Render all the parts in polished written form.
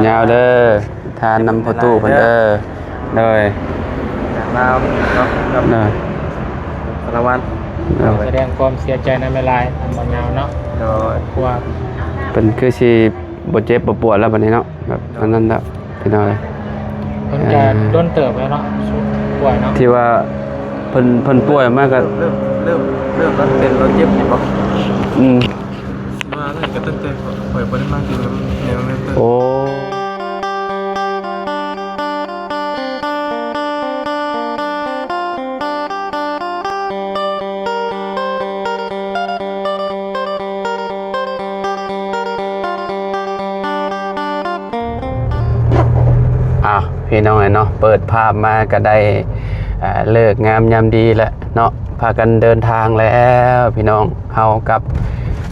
ยาวเด้อทานนำประตูเพิ่นเด้อเลยลาวเนาะกับเลยสารวัตรแสดงความเสียใจในเวลาทำบางยาวเนาะโดยกลัวเป็นคือสิบ่เจ็บบ่ปวดแล้วบัดนี้เนาะแบบอันนั้นแล้วพี่น้องเอ้ยเพิ่นจะโดนเติบแล้วเนาะป่วยเนาะที่ว่าเพิ่นป่วยมากก็เริ่มแล้วเป็นรถเจ็บอยู่บ่มาแล้วก็ตั้งแต่ข่อยบ่ได้มากินแล้วเนี่ยมันเป็นโอ้พี่น้องเนาะเปิดภาพมาก็ได้เลิกงามยามดีแล้วเนาะพากันเดินทางแล้วพี่น้องเฮากับ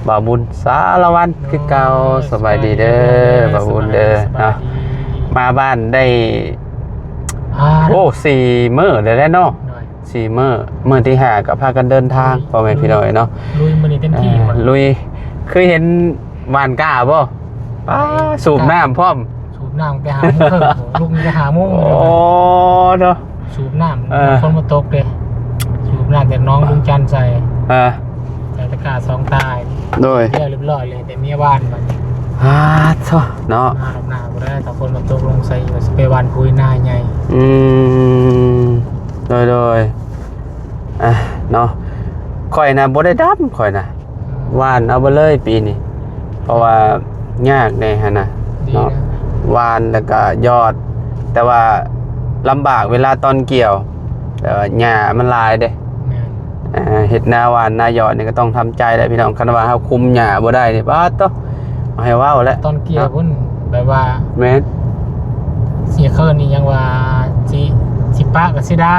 บ่าวบุญสารวัตรคือเก่าสบายดีเด้อบ่าวบุญเด้อเนาะมาบ้านได้โอ้4 มื้อได้แล้วเนาะ4 มื้อที่5ก็พากันเดินทางพ่อแม่พี่น้องเนาะลุยมื้อนี้เต็มที่ลุยเคยเห็นว่านก้าบ่สูบน้ำพร้อมสูบน้ำไปหาโมงลุงไปหาโมงโอ้เนาะสูบน้ำคนมาตกเลยสูบน้ำแต่น้องลุงจันใส่ตะกร้า2 ตายโดยเรียบร้อยเลยแต่เมียบ้านมันเนาะหน้าบ่ได้แต่คนมาตกลงใส่สเปรย์วันคุยหน้าใหญ่โดยเนาะข่อยนะบ่ได้ดับข่อยนะว่านเอาไปเลยปีนี้เพราะว่ายากแน่ฮะนะเนาะวานแล้วก็ยอดแต่ว่าลำบากเวลาตอนเกี่ยวแต่ว่าหญ้ามันลายเด้เฮ็ดหน้าวานหน้ายอดนี่ก็ต้องทำใจแหละพี่น้องคันว่าเฮาคุมหญ้าบ่ได้นี่ป้าตให้ว้าวแล้วตอนเกี่ยวพุ่นแบบว่าแม่นสิเคินนี่ยังว่าสิป้าก็สิได้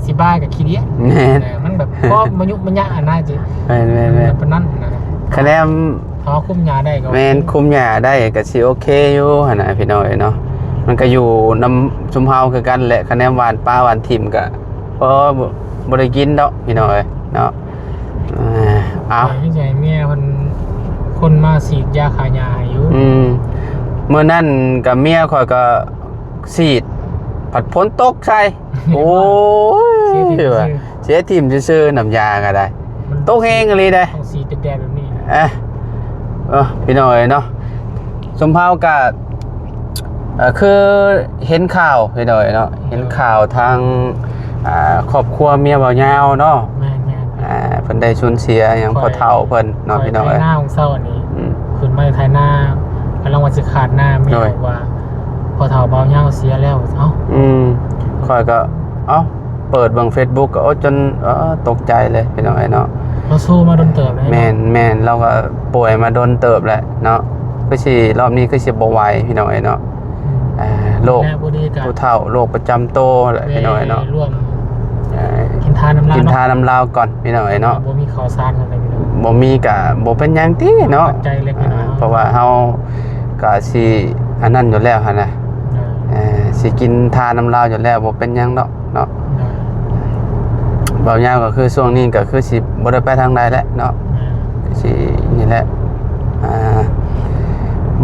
สิบ้าก็ขี้เดียแม่นมันแบบก็มันยุบมันยะอันน่าจิแม่นปานนั้นนะคะแนนพอคุมหญ้าได้ก็แม่นคุมหญ้าได้ก็สิโอเคอยู่หั่นน่ะพี่น้องเนาะมันก็อยู่นำชุมเฮาคือกันแหละคะแนนหวานปลาหวานถิ่มก็บ่ได้กินดอกพี่น้องเนาะเอาพี่ใหญ่เมียคนมาฉีดยาขายาอยู่เมื่อนั้นกับเมียข่อยก็ฉีดผัดพ้นตกใส่โอ้ยเสียทีมซื่อๆน้ำยาก็ได้ตกแห้งอะไรได้ต้องฉีดแดดแบบนี้พี่น้องเนาะสมภาวก็คือเห็นข่าวพี่น้องเนาะเห็นข่าวทางครอบครัวเมียบ่าวยาวเนาะเพิ่นได้สูญเสียอย่างพ่อเฒ่าเพิ่นเนาะพี่น้องหน้าของเศร้าอันนี้ขึ้นมาไทยหน้ากำลังว่าจะขาดหน้าเมียบอกว่าพ่อเฒ่าบ่าวยาวเสียแล้วค่อยก็เปิดเบิ่ง Facebook ก็จนตกใจเลยพี่น้องเนาะเราสู้มาโดนเติบแล้วแม่นเราก็ป่วยมาโดนเติบแหละเนาะคือสิรอบนี้คือสิบ่ไหวพี่น้องเนาะโรคผู้เฒ่าโรคประจำตัวแหละพี่น้องเนาะกินทานน้ำลาวก่อนพี่น้องเนาะบ่มีข้าวสารอะไรพี่น้องบ่มีก็บ่เป็นหยังติเนาะใจเล็กน้อยเพราะว่าเฮาก็สิอันนั้นอยู่แล้วหั่นน่ะสิกินทานน้ำลาวอยู่แล้วบ่เป็นหยังดอกเนาะบ่าวยาวก็คือช่วงนี้ก็คือสิบ่ได้ไปทางใดแล้วเนาะสินี่แหละ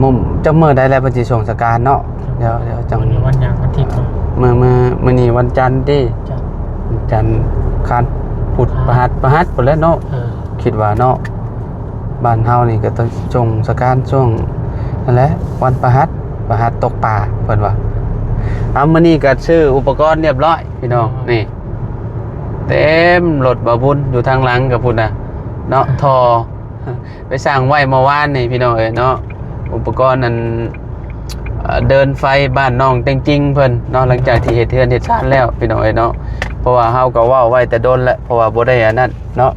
มุมจังมื้อใดแล้วเพิ่นสิส่งสการเนาะเดี๋ยวจังวันหยังอาทิตย์มื้อนี้วันจันทร์ติจันทร์คันพุธประหัสพุ่นแล้วเนาะคิดว่าเนาะบ้านเฮานี่ก็ต้องส่งสการช่วงนั่นแหละวันประหัสตกปลาเพิ่นว่ามื้อนี้ก็ซื้ออุปกรณ์เรียบร้อยพี่น้องนี่เต็มรถบ่บุญอยู่ทางหลังกับพุ่นน่ะเนาะทอไปสร้างไว้เมื่อวานนี่พี่น้องเนาะอุปกรณ์นั้นเดินไฟบ้านน้องจริงๆเพิ่นเนาะหลังจากที่เฮ็ดเทือนเฮ็ดชานแล้วพี่น้องเนาะเพราะว่าเฮาก็เว้าไว้แต่โดนแล้วเพราะว่าบ่ได้อันนั้นเนาะ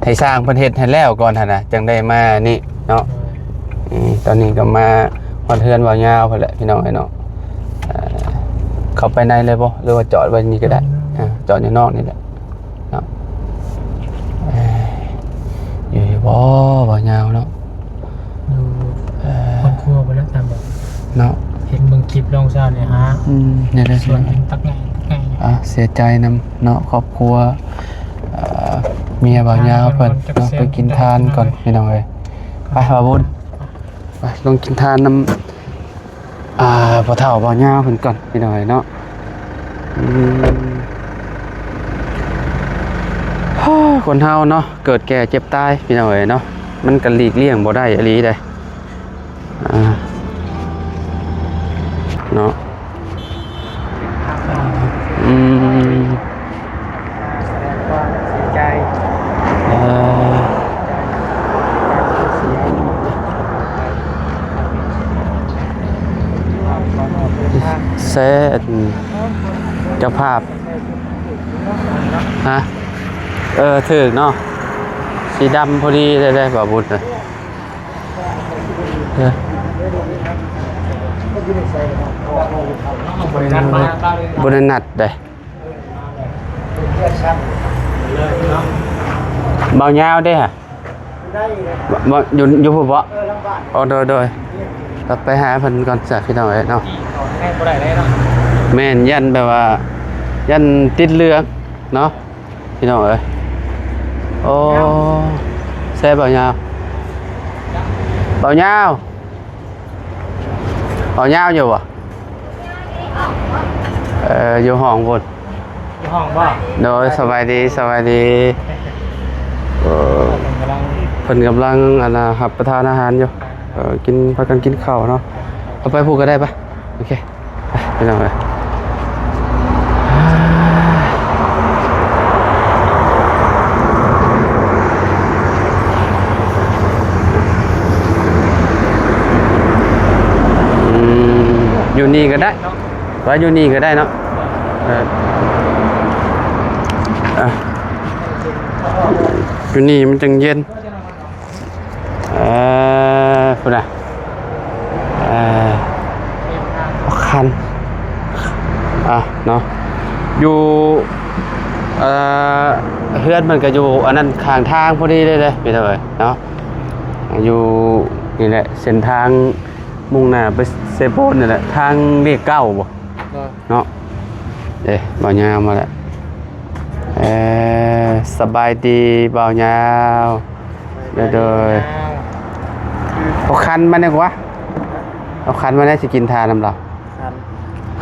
ให้สร้างเพิ่นเฮ็ดให้แล้วก่อนหั่นน่ะจังได้มานี่เนาะตอนนี้ก็มาฮอดเฮือนบ่าวยาวพุ่นแหละพี่น้องเนาะเข้าไปในเลยบ่หรือว่าจอดไว้นี่ก็ได้จอดอยู่นอกนี่แหละเนาะอยู่บ่บ่าวยาวเนาะคนครัวไปแล้วตามแบบเนาะเห็นมึงคลิปลองซ่าเนี่ยฮะเนี่ยได้ส่วนตักไงเสียใจนำเนาะครอบครัวเมียบ่าวยาวเพิ่นเนาะไปกินทานก่อนพี่น้องเอ้ยไปบ่าวบุญไป ลงกินทานน้ำพอเฒ่าบ่ยาวเพิ่นก่อนพี่น้อยเนาะคนเฮาเนาะเกิดแก่เจ็บตายพี่น้อยเนาะมันก็หลีกเลี่ยงบ่ได้อีหลีเด้เนาะแสดงความเสียใจเสียเซตเจ้าภาพฮะถึกเนาะสีดำพอดีได้บ่บุญเลยบุญนัดได้เบายาวได้ฮะอยู่ผู้บ่โดยเราไปหาเพิ่นก่อนจ้ะพี่น้องเนาะแม่นยันแบบว่ายันติดเรือเนาะพี่น้องโอ้แซ่บเบายาวอยู่บ่อยู่ห้องบ่โดยสบายดีเพิ่นกำลังรับประทานอาหารอยู่กินพากันกินข้าวเนาะเอาไปพูดก็ได้ปะโอเคไปทำอะไรอยู่นี่ก็ได้ว่าอยู่นี่ก็ได้เนาะอยู่นี่มันจังเย็นคุณน่ะคันเนาะอยู่เฮือนมันก็อยู่อันนั้นข้างทางพอดีเลยพี่เต๋อเนาะอยู่นี่แหละเส้นทางมุ่งหน้าไปเซโปนนี่แหละทางเรียกเก้าบ่เนาะบ่าวยาวมาแล้วสบายดีบ่าวยาวเด้อเอาคันมาเนี่ยกว่าเอาคันมาได้สิกินทานน้ำเรา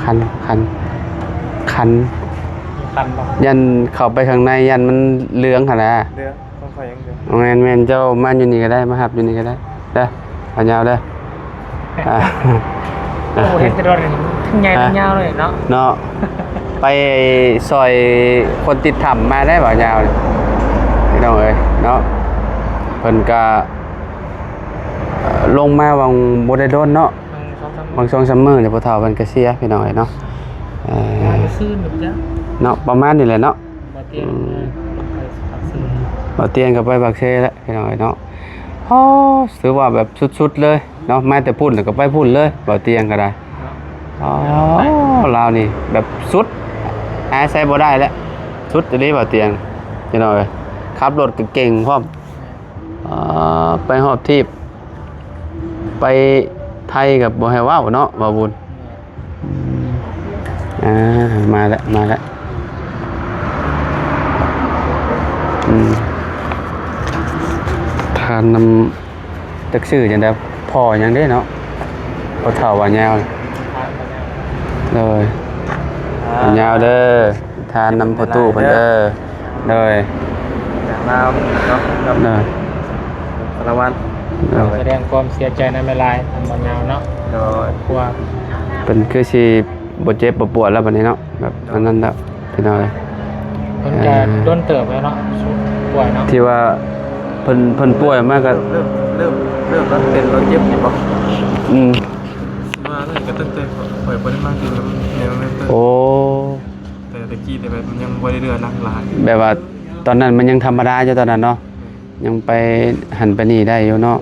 คันยันเข้าไปข้างในยันมันเหลืองขนาดเดือต้องคอยยังเดือแมนเจ้ามาอยู่นี่ก็ได้มาหับอยู่นี่ก็ได้เด้อเอายาวเด้อโอ้เห็นจะโดนทั้งใหญ่ทั้งยาวเลยเนาะไปซอยคนติดถ้ำมาได้บ่ยาวเลยพี่น้องเนาะเพิ่นก็ลงมาวังบ่ได้โดนเนาะบางช่วงซัมเมอร์เนี่ยพอเฒ่าเพิ่นก็เสียพี่น้องเนาะเนาะประมาณนี้แหละเนาะบ่เตียงก็ไปบักเซ่แล้วพี่น้องเนาะถือว่าแบบสุดๆเลยเนาะมาแต่พุ่นแล้วก็ไปพุ่นเลยบ่เตียงก็ได้ลาวนี่แบบสุดหาใช้บ่ได้แล้วสุดจะได้บ่เตียงพี่น้องขับรถก็เก่งพร้อมไปฮอบทีบไปไทยกับบ่ให้ว้าวเนาะบ่บุญมาแล้วทานน้ำตักชื่อจังได๋พ่อยังได้เนาะพอเฒ่าว่ายาวเลยยาวเด้อทานน้ำประตูเพิ่นเด้อเลยลาวเนาะครับสารวัตรแสดงความเสียใจในเวลาบ่ยาวเนาะโดยกลัวเป็นคือสิบ่เจ็บบ่ปวดแล้วบัดนี้เนาะแบบอันนั้นแล้วพี่น้องเพิ่นจะโดนเติบแล้วเนาะป่วยเนาะที่ว่าเพิ่นป่วยมากก็เริ่มแล้วเป็นรถเจ็บนี่บ่มาเลยก็ตั้งแต่ข่อยบ่ได้มากินแล้วเนี่ยมันโอ้แต่ตะกี้แต่แบบมันยังบ่ได้เดือดนักหลายแบบว่าตอนนั้นมันยังธรรมดาอยู่ตอนนั้นเนาะยังไปหันไปนี่ได้อยู่เนาะ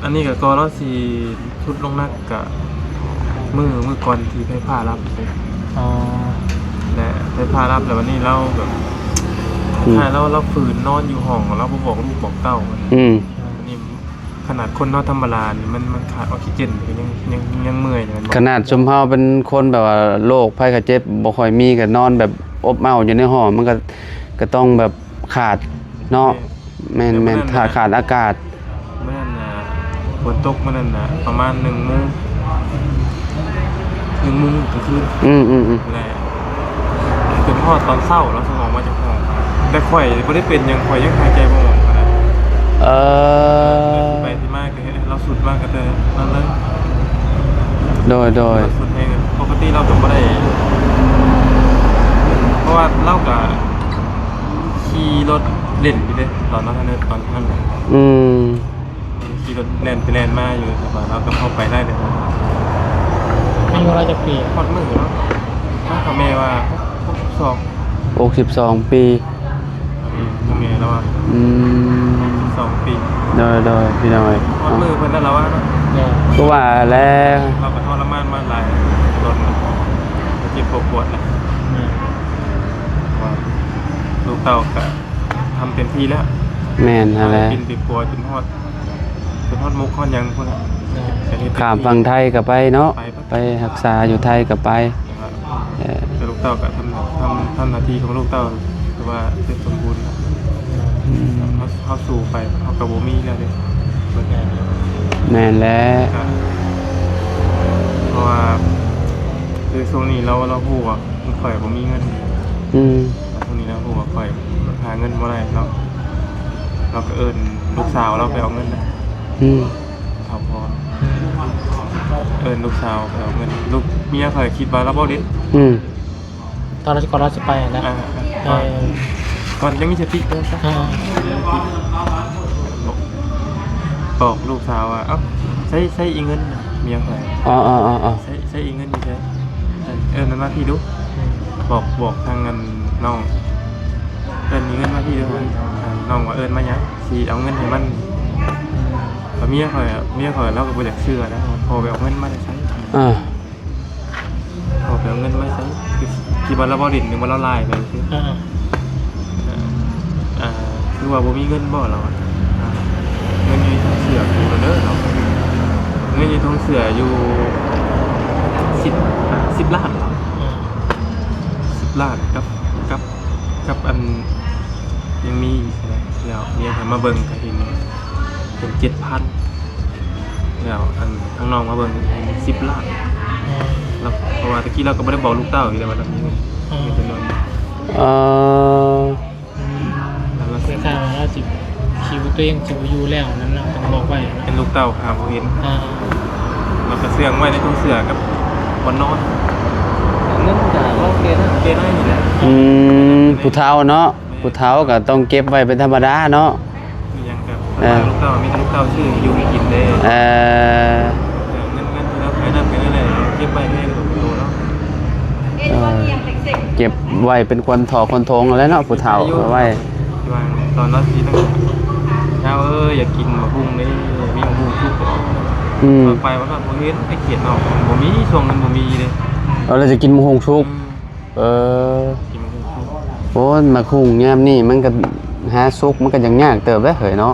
อันนี้ก็เราสิชุดลงนักก็มือก่อนที่ไฟฟ้ารับและไฟฟ้ารับแล้ววันนี้เราแบบเราฝืนนอนอยู่ห้องเราบ่บอกลูกบอกเต้านี่ขนาดคนนอนธรรมดานี่มันขาดออกซิเจนยังเมื่อยขนาดชุมเฮาเป็นคนแบบว่าโรคภัยไข้เจ็บบ่ค่อยมีก็นอนแบบอบอ้าวอยู่ในห้องมันก็ต้องแบบขาดเนาะแม่นขาดอากาศแม่น ฝนตกมื้อนั้นน่ะประมาณ1 โมงกลางคืนแหละจนฮอดตอนเช้าแล้วสมองมาจากห้องแต่ข่อยบ่ได้เป็นหยังข่อยยังหายใจบ่ออกนะ ไปที่มากเลยเราสุดมากก็แต่นั่นเลย โดยเราสุดเองปกติเราก็บ่ได้เพราะว่าเราก็ขี่รถเล่นอยู่เด้ตอนนั้นขี่รถแล่นไปแล่นมาอยู่แต่ว่าเราก็เข้าไปได้เลย อายุเราจะเปลี่ยน ฮอดมือเนาะถ้าแม่ว่า62 ปีแม่แล้วว่า2 ปีโดยพี่น้อย ฮอดมือเพิ่นนั่นแล้วว่าเนาะ ก็ว่าแล้ว เราก็ทรมานมาหลายรถเจ็บปวดนะว่าลูกเต้าก็ทำเต็มที่แล้ว แม่นฮะแล้ว บินไปปัวจนฮอดมุกฮอดยังพุ่นน่ะ ข้ามฝั่งไทยก็ไปเนาะไปรักษาอยู่ไทยก็ไป แต่ลูกเต้าก็ทำหน้าที่ของลูกเต้าคือว่าเสร็จสมบูรณ์เขาสู่ไปเขากับโบมี่แล้วเลย แม่นแล้ว เพราะว่าคือช่วงนี้เราพูดว่ามันข่อยโบมีเงินช่วงนี้เราพูดว่าข่อยหาเงินบ่ได้เราก็เอิ้นลูกสาวเราไปเอาเงินนะเขาพอเอิ้นลูกสาวไปเอาเงินลูกเมียข่อยคิดว่าเราบ่ได้ตอนเราจะไปนะก่อนยังมีสติเลยซะบอกลูกสาวว่าเอ้าใช้อีเงินเมียข่อยใช้อีเงินนี่ใช่มันมาพี่ดูบอกทางเงินน้องมีเงินมาพี่ดูน้องว่ามายังสิเอาเงินให้มันเมียข่อยเราก็บ่อยากเชื่อนะพอไปเอาเงินมาได้ใช้พอไปเอาเงินมาใช้คือว่าเราบ่ดินนึงว่าเราลายไปคือว่าบ่มีเงินบ่เราเงินอยู่ท้องเสืออยู่เด้อเราเงินอยู่ท้องเสืออยู่10 ล้าน10 ล้านกับอันยังมีแล้วเมียมาเบิ่งก็เห็นเป็น 7,000แล้วอันข้างนอกมาเบิ่ง10 ล้านแล้วเพราะว่าตะกี้เราก็บ่ได้บอกลูกเต้าอยู่แล้วว่าเรามีเงินจำนวนแล้วคือการเราจิคิวตัวเองจิอยู่แล้วนั้นเราต้องบอกไว้เป็นลูกเต้าหาบ่เห็นเราก็เสื่องไว้ในตู้เสือกับบนนอนเงินก็ว่าเกได้นี่แหละผู้เฒ่าเนาะผู้เฒ่าก็ต้องเก็บไว้เป็นธรรมดาเนาะมีหยังก็ลูกเต้ามีลูกเต้าชื่ออยู่กินเด้เงินที่เราใช้นั่นเป็นอะไรเก็บไว้ให้กับตัวเนาะเก็บไว้เป็นคนถอคนทงแล้วเนาะผู้เฒ่าไว้ตอนนั้นทีนึงเช้าอยากกินมะพุงนี่มีมะพุงทุกไปว่าก็บ่เห็นไอ้เขียดเนาะบ่มีช่วงนั้นบ่มีเลยเราจะกินมะฮงชุบกินมะฮงชุบโอ้มะฮงยามนี่มันก็หาซุกมันก็ยังยากเติบได้เหยเนาะ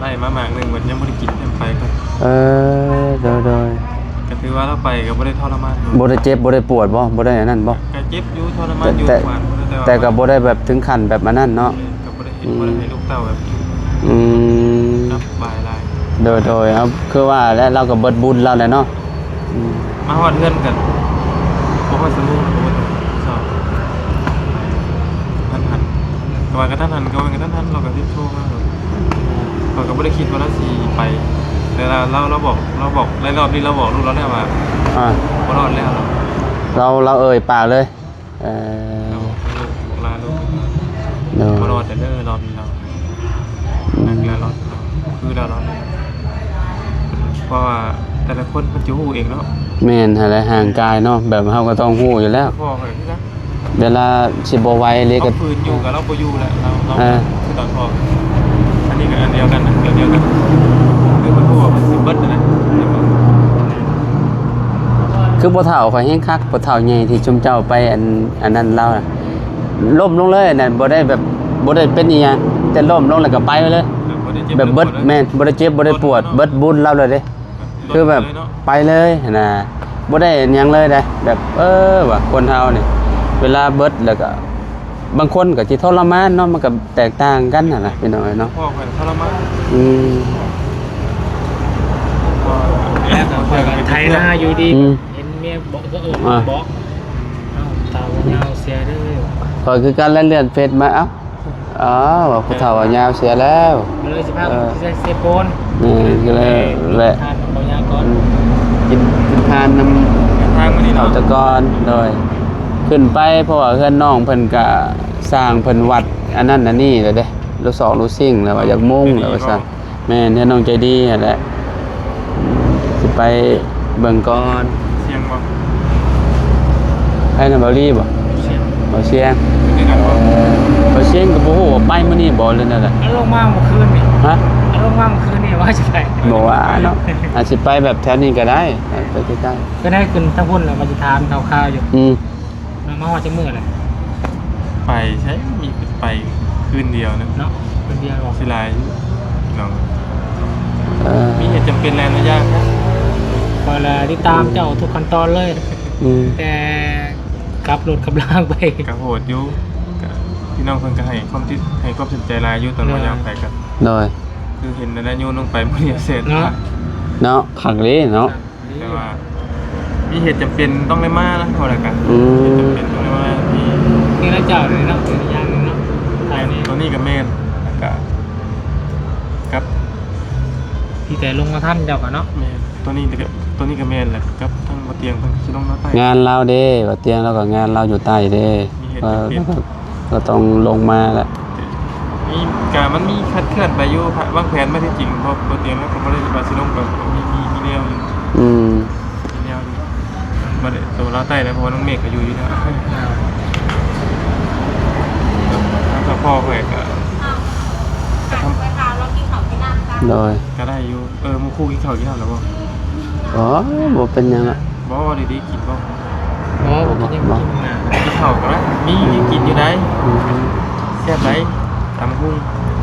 ได้มาหมากนึงเหมือนยังบ่ได้กินไปก็โดยก็ถือว่าเราไปก็บ่ได้ทรมานบ่ได้เจ็บบ่ได้ปวดบ่ได้อันนั้นบ่ก็เจ็บอยู่ทรมานอยู่แต่ก็บ่ได้แบบถึงขั้นแบบอันนั้นเนาะก็บ่ได้ให้ลูกเต้าแบบครับบายลายโดยครับคือว่าแล้วเราก็เบิดบุญเราแหละเนาะมาฮอดเงินกันบ่ค่อยสนุกบ่ชอบทันก็ว่ากันทันเราก็สิโทรมาเราก็บ่ได้คิดว่าเราสิไปแต่เราบอกในรอบนี้เราบอกลูกเราแล้วว่าบ่รอดแล้วเราเอ่ยปากเลยบอกลาลูกบ่รอดแต่เด้อรอบนี้เรานักแล้วรอดคือเรารอดเพราะว่าแต่ละคนมันจะฮู้เองเนาะแม่นอะไรห่างกายเนาะแบบเฮาก็ต้องฮู้อยู่แล้วพ่อเคยคือกันเวลาสิบ่ไหวเลยก็ฟื้นอยู่กับเราบ่อยู่แล้วเราคือตอนพ่ออันนี้ก็อันเดียวกันนะเดียวกันคือมันฮู้ว่ามันสิเบิดนะคือบ่เฒ่าข่อยแฮงคักบ่เฒ่าใหญ่ที่ชุมเจ้าไปอันนั้นเราล้มลงเลยนั่นบ่ได้แบบบ่ได้เป็นอีหยังแต่ล้มลงแล้วก็ไปเลยแบบเบิดแม่นบ่ได้เจ็บบ่ได้ปวดเบิดบุญเราเลยเด้คือแบบไปเลยนะบ่ได้หยังเลยได้แบบว่าคนเฮานี่เวลาเบิดแล้วก็บางคนก็สิทรมานเนาะมันก็แตกต่างกันน่ะนะพี่น้องเนาะพ่อข่อยทรมาน ไทยนาอยู่ดี อืม เห็นเมียบอกก็อ่าบอกเอ้าตาวันยาวเสียเด้อ พอคือการเลื่อนเฟซมาเอ้าอ๋อว่าผู้เฒ่าว่ายาวเสียแล้ว เลยสิพาเซโปน นี่ก็เลยแหละ ทานของยาก่อน กินทานน้ำ ทางมื้อนี้ เอา เนาะ ตะกอนโดยขึ้นไปเพราะว่าเพื่อนน้องเพิ่นก็สร้างเพิ่นวัดอันนั้นอันนี้แล้วเด้รู้สองรู้สิ่งแล้วว่าอยากมุ่งแล้วว่าซั่นแม่นเฮ็ดน้องใจดีนั่นแหละสิไปเบิ่งก่อน เสียงบ่ ให้นำบ่รีบ่ เสียง บ่เสียง คือกันบ่ บ่เสียงก็บ่ฮู้ว่าไปมื้อนี้บ่เลยนั่นแหละ อันลงมาเมื่อคืนนี่ ฮะ อันลงมาเมื่อคืนนี่ว่าจะไป บ่ว่าเนาะอาจสิไปแบบแถวนี้ก็ได้ไปใกล้ ก็ได้ขึ้นทั้งพุ่นแล้วมาจะทานข้าวๆอยู่ ๆอืม มาว่าจะมื้อเลย ไปใช้มีไปคืนเดียวนะ เนาะเป็นเดียวบอก สิหลายน้อง เออ มีเหตุจำเป็นแลนระยะครับ พอแล้วติดตามเจ้าทุกขั้นตอนเลย อืม แต่ขับรถขับล่างไป กะโหดอยู่กะพี่น้องเพิ่นก็ให้ความสนใจหลายอยู่ตอนว่ายามไปกัน โดย คือเห็นแล้วโยนลงไปมื้อเดียวเสร็จ เนาะ เนาะคักเลยเนาะ แต่ว่ามีเหตุจำเป็นต้องได้มานะพอแล้วกัน อืม เหตุจำเป็นต้องได้มาที่ นี่แล้วเจ้าเลยเนาะเป็นอย่างหนึงเนาะไทยนี่ ตัวนี้ก็แม่นแล้วก็กับ พี่แต่ลงมาท่านเจ้าก่อนเนาะ แม่นตัวนี้ก็แม่นแหละกับทั้งบ่เตียงเพิ่นสิลงมาใต้ งานเราเด้ว่าเตียงเราก็งานเราอยู่ใต้เด้ มีเหตุ ก็ จำเป็น ก็ต้องลงมาแหละ มีมันมีคัดเคลื่อนไปอยู่วางแผนไม่ได้จริงเพราะบ่เตียงแล้วก็บ่ได้บาสิลงแบบมีแนวอยู่ อืม มีแนวอยู่บ่ได้ตัวเราใต้แล้วเพราะว่าน้องเมฆก็อยู่นะถ้าพ่อเพิ่นก็ โดย ก็ได้อยู่หมู่คู่กินข้าวกินน้ำแล้วบ่ อ๋อบ่เป็นหยังละ บ่ว่าดีๆกินบ่ อ๋อผมกินยังกินนะ กินข้าวก็ได้มีกินอยู่ได้ อืม แซ่บได้ตำหุ้ง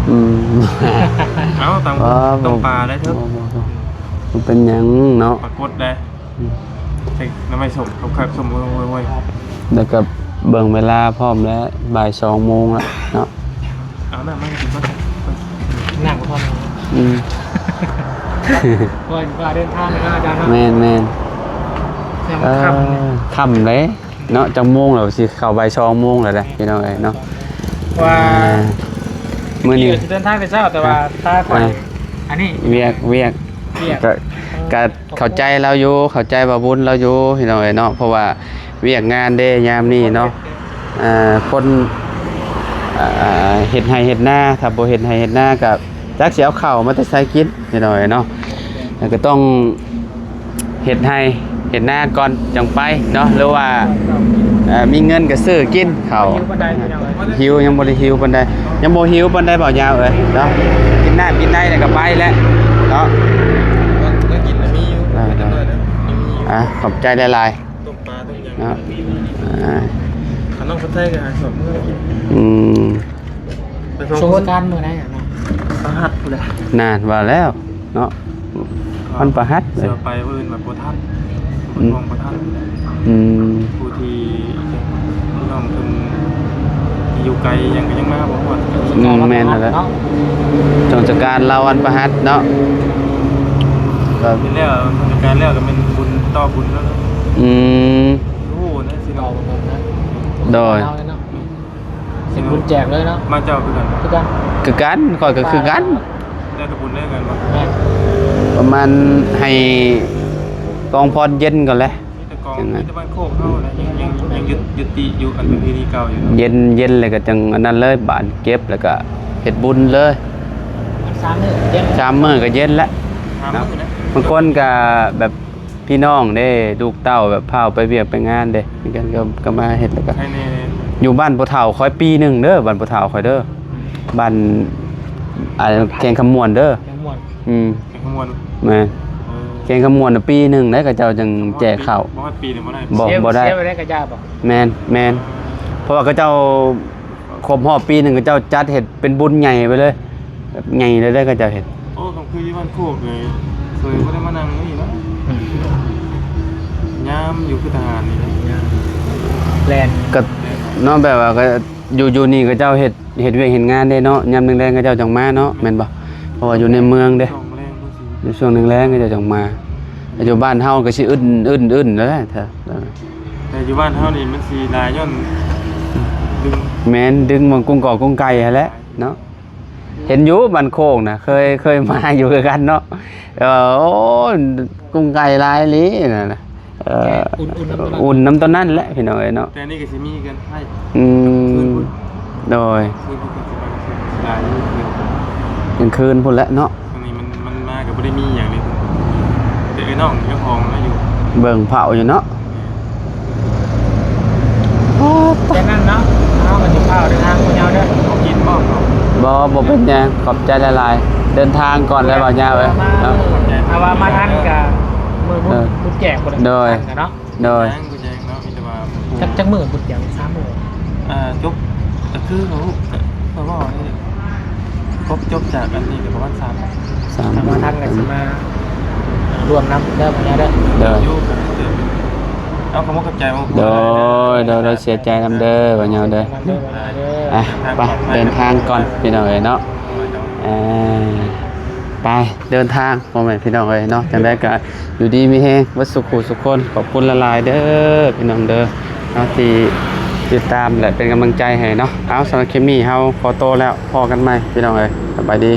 อืม เอ้าตำ อ๋ หุ้ อง ต้มปลาได้เถอะ บ่เป็นหยังเนาะ ปลากดได้ใส่น้ำไม่สมครับสมโว้ย แล้วก็เบิ่งเวลาพร้อมแล้วบ่าย2โมงแล้วเนาะ เอาหน้ามากินบ่ได้ นั่งกับพ่อแม่ อืม ว่าเดินทางนะอาจารย์เนาะ แม่น ยัง ๆ มาขับ ค่ำเลยเนาะจังโมงแล้วสิเข้าบ่าย2โมงแล้วเด้พี่น้องเอ้ยเนาะ ว่า มื้อนี้ เดินทางแต่เช้าแต่ว่าถ้าไปอันนี้ เวียก เรียก ก็เข้าใจเราอยู่เข้าใจว่าบุญเราอยู่พี่น้องเอ้ยเนาะเพราะว่าเวียกงานเด้ยามนี้เนาะคนเฮ็ดไร่เฮ็ดนาถ้าบ่เฮ็ดไร่เฮ็ดนาก็จักสิเอาข้าวมาแต่ใส่กินพี่น้องเอ้ยเนาะแล้วก็ต้องเฮ็ดไร่เฮ็ดนาก่อนจังไปเนาะหรือว่ามีเงินก็ซื้อกินข้าว อยู่บันไดพี่น้องเอ้ย หิวยังบ่ได้หิวปานใดยังบ่หิวปานใดเบายาวเอ้ยเนาะกินน้ำกินได้แล้วก็ไปแล้วเนาะ แล้วกินแล้วมีอยู่ ได้ มี ขอบใจหลาย ต้มปลาต้มย ๆเนาะอ่า ำขนมคนไทยก็หาสมมื้อกิน อืม ไปส่ง ช่ว ค ง น การเมื่อไหร่อ่ะเนาะ ประหัดพุ่นแหละ นานว่าแล้วเนาะมันประหัดเล เสื ย อไปอื่นแบบบ่ทันมองบ่ทัน อืม ผู้ที่พี่น้องเพิ่นที่อยู่ไกลยังก็ยังมาบ่ฮอด แม่นนั่นแหละ เนาะ จงจัดการเราอันประหัดเนาะก็ เห็นแล้วทำการแล้วก็เป็นบุญต่อบุญแล้วเนาะ อืม รู้นะสิ เรา เรา ผมนะ โดย เอาเลยเนาะสิบุญแจกเลยเนาะ มาเจ้าคือกัน คือกัน คือกันข่อยก็คือกัน ได้แต่บุญได้กันบ่ แม่ ประมาณให้กองพรเย็นก่อนแหละ มีแต่กองมีแต่บ้านโคกเฮานะยังยึดติอยู่อันเป็นพิธีเก่าอยู่เนาะ เย็นเลยก็จังอันนั้นเลยบานเก็บแล้วก็เฮ็ดบุญเลย มัน3มื้อเย็น 3 มื้อก็เย็นแล้ว ถามมื้อนะ บางคนก็แบบพี่น้องเด้ลูกเต้าแบบพาไปเวียกไปงานเด้มีกันก็มาเฮ็ดแล้วก็ ให้ใน อยู่บ้านปู่เฒ่าคอยปีหนึงเด้อบ้านปู่เฒ่าคอยเด้อบ้านแกงคำมวนเด้อ ยังม่วน อืม เป็นขมวน แม่แกงคำมวนน่ะปีหนึงแล้วก็เจ้าจังแจกข้าว บ่ว่าปีนึงบ่ได้ บ่ได้ เสียไปได้กระยาบ่ แม่นเพราะว่าเขาเจ้าครบรอบปีหนึงเขาเจ้าจัดเฮ็ดเป็นบุญใหญ่ไปเลยแบบใหญ่เลยเด้อเขาเจ้าเฮ็ด โอ้คำคืออยู่บ้านโคกเลยเคยบ่ได้มานั่งนี่เนาะยามอยู่คือทหารนี่นะ แลนด์ ก็เนาะแบบว่าก็อยู่นี่ก็เจ้าเฮ็ดเวียกเฮ็ดงานได้เนาะยามแรงๆก็เจ้าจังมาเนาะแม่นบ่เพราะว่าอยู่ในเมืองเด้ ส่งแรงบ่สิ ในช่วงแรงๆก็เจ้าจังมา อยู่บ้านเฮาก็สิอึนแล้วแหละเถอะ แต่อยู่บ้านเฮานี่มันสิลายย้อนดึง แม่นดึงมันกุ้งกอกกุ้งไก่หั่นแหละเนาะเห็นอยู่บ้านโคกน่ะเคยมาอยู่คือกันเนาะโอ้กุ้งไก่หลายอีหลีนั่นน่ะอุ่นน้ำต้นนั้นแหละพี่น้องเอ้ยเนาะ แต่นี่ก็สิมีกันให้ อืมโดย คือพวกกันสิมาสิลายอยู่คืน กลางคืนพุ่นแหละเนาะ ตรงนี้มันมาก็บ่ได้มีหยังเลยแต่ไอ้น้องเจ้าของมาอยู่ เบิ่งเผาอยู่เนาะ แค่นั้นเนาะเอากันที่ข้าวเดินทางคนยาวเด้อ เขากินบ่เขา บ่เป็นหยังขอบใจหลายๆเดินทางก่อนแล้วบ่ยาวเว้ยเนาะ เอาว่ามาทันกับมือบุญแจกบ่ได้ โดย กันเนาะ โดย แจ้งกูแจ้งเนาะมีแต่ว่า จักมือบุญแจก3มื้อ จบก็คือเขาบอกนี่ครบจบจากอันนี้ก็ประมาณ3 ถ้ามาทันก็สิมารวมน้ำเด้อบ่ยาวเด้อ เด้อ อยู่กันเดิมเอาคำว่ากับใจมา โดยเสียใจนำเด้อบ่ยาวเด้ออ่ะไปเดินทางก่อนพี่น้องเอ้ยเนาะไปเดินทางพ่อแม่พี่น้องเอ้ยเนาะจังได๋ก็อยู่ดีมีแฮงวัดสุขสุขคนขอบคุณหลายๆเด้อพี่น้องเด้อเนาะที่ติดตามและเป็นกำลังใจให้เนาะเอาสำหรับคลิปนี้เฮาขอโตวแล้วพอกันใหม่พี่น้องเอ้ยสบายดี